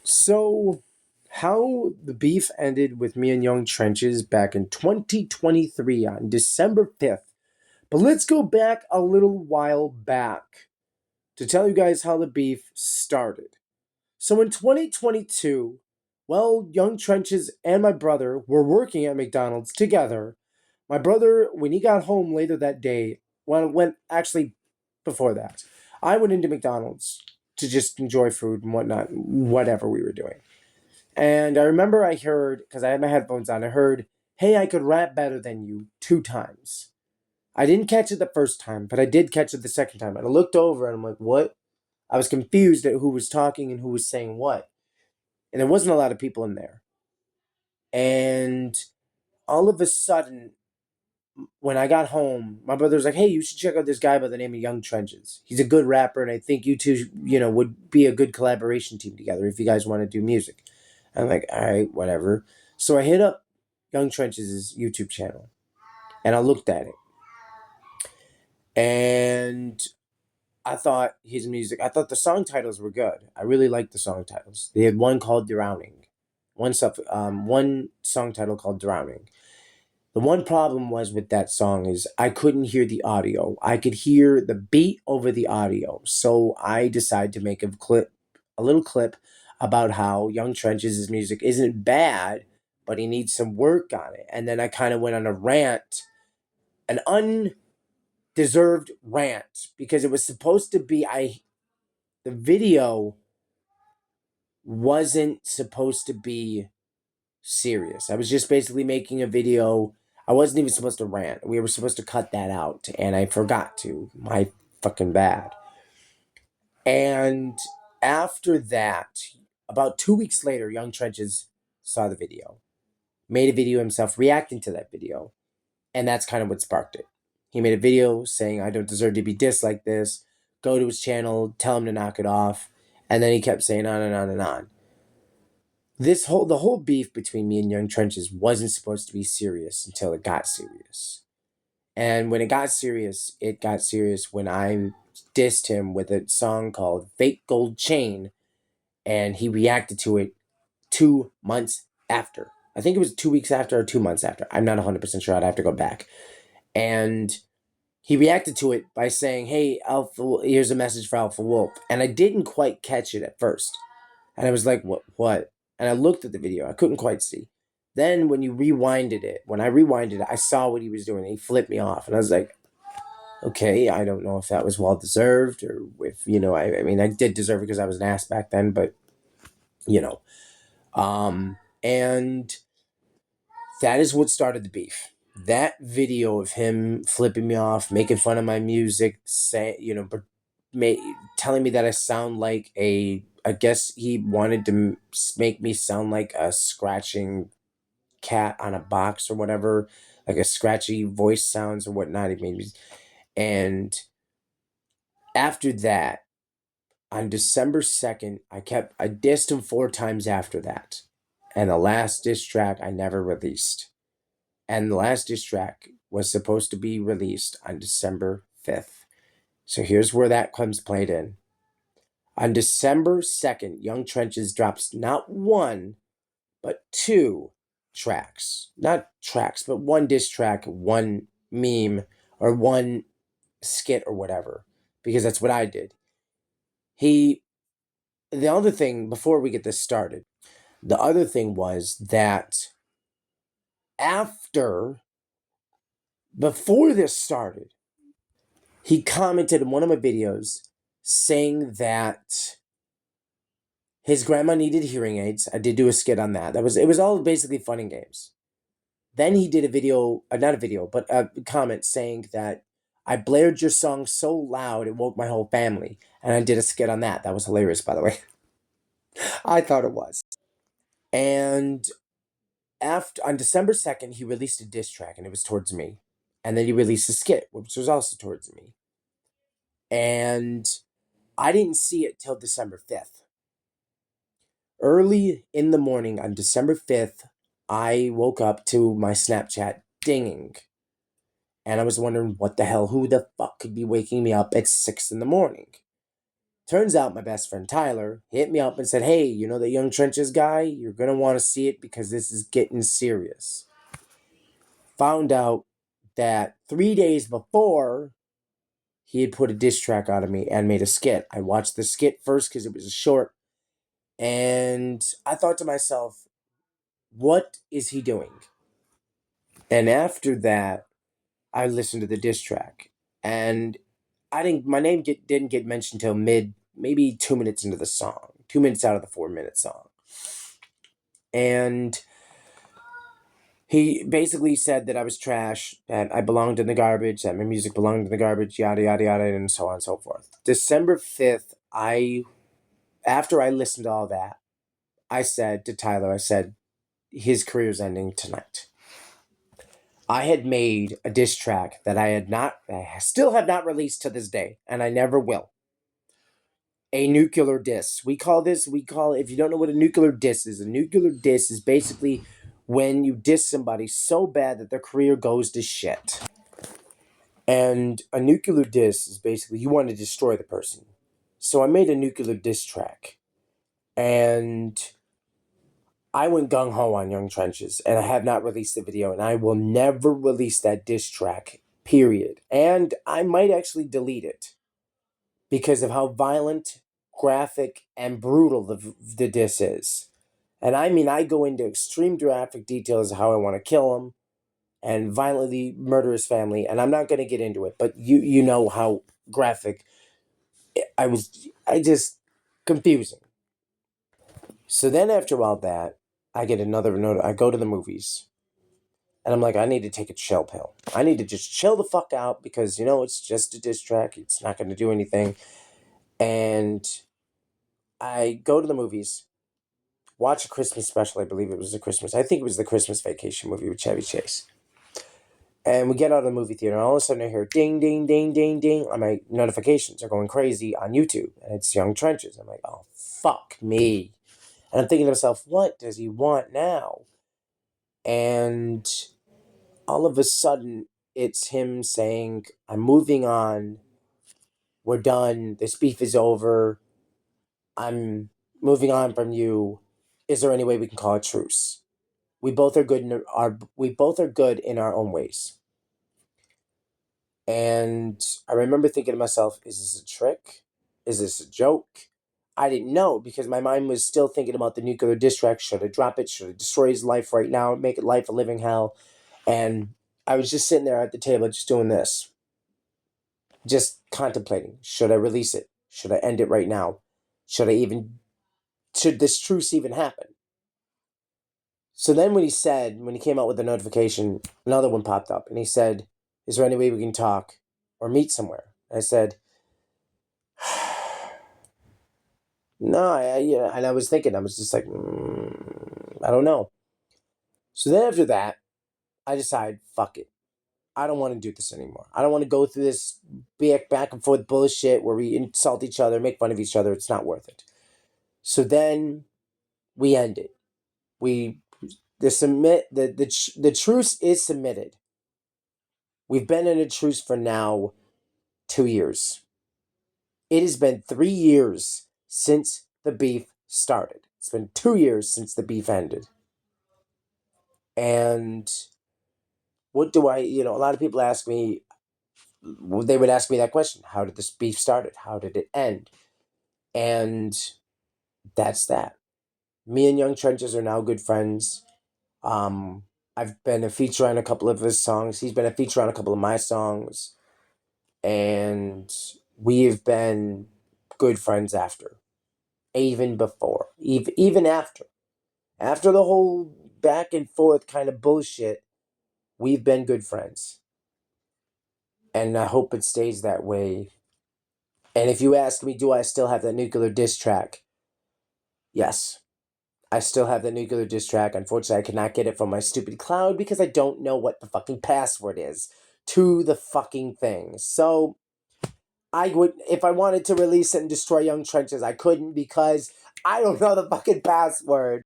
So, how the beef ended with me and Young Trenches back in 2023 on December 5th. But let's go back a little while back to tell you guys how the beef started. So, in 2022, well, Young Trenches and my brother were working at McDonald's together. My brother, when he got home later that day, went actually before that, I went into McDonald's to just enjoy food and whatnot, whatever we were doing. And I remember I heard, because I had my headphones on, I heard, "Hey, I could rap better than you," 2 times. I didn't catch it the first time, but I did catch it the second time. And I looked over and I'm like, what? I was confused at who was talking and who was saying what. And there wasn't a lot of people in there. And all of a sudden, when I got home, my brother was like, "Hey, you should check out this guy by the name of Young Trenches. He's a good rapper, and I think you two, would be a good collaboration team together if you guys want to do music." I'm like, "All right, whatever." So I hit up Young Trenches' YouTube channel, and I looked at it, and I thought his music. I thought the song titles were good. I really liked the song titles. They had one called "Drowning," one song title called "Drowning." The one problem was with that song is I couldn't hear the audio. I could hear the beat over the audio. So I decided to make a little clip about how Young Trenches' music isn't bad, but he needs some work on it. And then I kind of went on a rant, an undeserved rant, because it was supposed to be the video wasn't supposed to be serious. I was just basically making a video. I wasn't even supposed to rant. We were supposed to cut that out, and I forgot to. My fucking bad. And after that, about 2 weeks later, Young Trenches saw the video, made a video himself reacting to that video, and that's kind of what sparked it. He made a video saying, "I don't deserve to be dissed like this. Go to his channel, tell him to knock it off." And then he kept saying on and on and on. The whole beef between me and Young Trenches wasn't supposed to be serious until it got serious. And when it got serious when I dissed him with a song called Fake Gold Chain, and he reacted to it 2 months after. I think it was 2 weeks after or 2 months after. I'm not 100% sure. I'd have to go back. And he reacted to it by saying, "Hey, Alpha, here's a message for Alpha Wolf." And I didn't quite catch it at first. And I was like, what? And I looked at the video. I couldn't quite see. Then when I rewinded it, I saw what he was doing. He flipped me off. And I was like, okay, I don't know if that was well deserved or if, I mean, I did deserve it because I was an ass back then, but, you know. And that is what started the beef. That video of him flipping me off, making fun of my music, telling me that I sound like I guess he wanted to make me sound like a scratching cat on a box or whatever, like a scratchy voice sounds or whatnot. He made me, and after that, on December 2nd, I dissed him 4 times after that, and the last diss track I never released. And the last diss track was supposed to be released on December 5th. So here's where that comes played in. On December 2nd, Young Trenches drops not one, but 2 tracks. Not tracks, but one diss track, one meme, or one skit or whatever. Because that's what I did. The other thing, before we get this started, the other thing was that after, before this started, he commented in one of my videos saying that his grandma needed hearing aids. I did do a skit on that. It was all basically fun and games. Then he did a video, not a video, but a comment saying that I blared your song so loud it woke my whole family. And I did a skit on that. That was hilarious, by the way. I thought it was. And on December 2nd, he released a diss track and it was towards me. And then he released a skit, which was also towards me. And I didn't see it till December 5th. Early in the morning on December 5th, I woke up to my Snapchat dinging. And I was wondering what the hell, who the fuck could be waking me up at 6 in the morning? Turns out my best friend Tyler hit me up and said, hey, you know that Young Trenches guy? You're going to want to see it because this is getting serious. Found out that 3 days before, he had put a diss track out of me and made a skit. I watched the skit first because it was a short. And I thought to myself, what is he doing? And after that, I listened to the diss track. And my name didn't get mentioned till maybe 2 minutes into the song. 2 minutes out of the 4-minute song. And he basically said that I was trash, that I belonged in the garbage, that my music belonged in the garbage, yada, yada, yada, and so on and so forth. December 5th, after I listened to all that, I said to Tyler, his career's ending tonight. I had made a diss track that I still have not released to this day, and I never will. A nuclear diss. We call it, if you don't know what a nuclear diss is, basically when you diss somebody so bad that their career goes to shit. And a nuclear diss is basically you want to destroy the person. So I made a nuclear diss track. And I went gung-ho on Young Trenches, and I have not released the video, and I will never release that diss track, period. And I might actually delete it because of how violent, graphic, and brutal the diss is. And I mean, I go into extreme graphic details of how I want to kill him and violently murder his family, and I'm not going to get into it, but you know how graphic I just confusing. So then after all that, I get another note. I go to the movies. And I'm like, I need to take a chill pill. I need to just chill the fuck out because, it's just a diss track. It's not going to do anything. And I go to the movies, watch a Christmas special. I think it was the Christmas Vacation movie with Chevy Chase. And we get out of the movie theater, and all of a sudden I hear ding, ding, ding, ding, ding. And my notifications are going crazy on YouTube. And it's Young Trenches. I'm like, oh, fuck me. And I'm thinking to myself, what does he want now? And all of a sudden, it's him saying, I'm moving on. We're done. This beef is over. I'm moving on from you. Is there any way we can call a truce? We both are good in our own ways. And I remember thinking to myself, is this a trick? Is this a joke? I didn't know because my mind was still thinking about the nuclear diss track. Should I drop it? Should I destroy his life right now? Make it life a living hell? And I was just sitting there at the table just doing this. Just contemplating. Should I release it? Should I end it right now? Should this truce even happen? So then when he came out with the notification, another one popped up and he said, is there any way we can talk or meet somewhere? I said, no, and I was thinking, I was just like, I don't know. So then after that, I decided, fuck it. I don't want to do this anymore. I don't want to go through this back and forth bullshit where we insult each other, make fun of each other. It's not worth it. So then we end it. The truce is submitted. We've been in a truce for now 2 years. It has been 3 years since the beef started. It's been 2 years since the beef ended. And what do a lot of people ask me, they would ask me that question. How did this beef start? How did it end? And that's that. Me and Young Trenches are now good friends. I've been a feature on a couple of his songs. He's been a feature on a couple of my songs. And we've been good friends after. Even before. Even after. After the whole back and forth kind of bullshit, we've been good friends. And I hope it stays that way. And if you ask me, do I still have that nuclear diss track? Yes. I still have the nuclear diss track. Unfortunately, I cannot get it from my stupid cloud because I don't know what the fucking password is to the fucking thing. So, if I wanted to release it and destroy Young Trenches, I couldn't because I don't know the fucking password.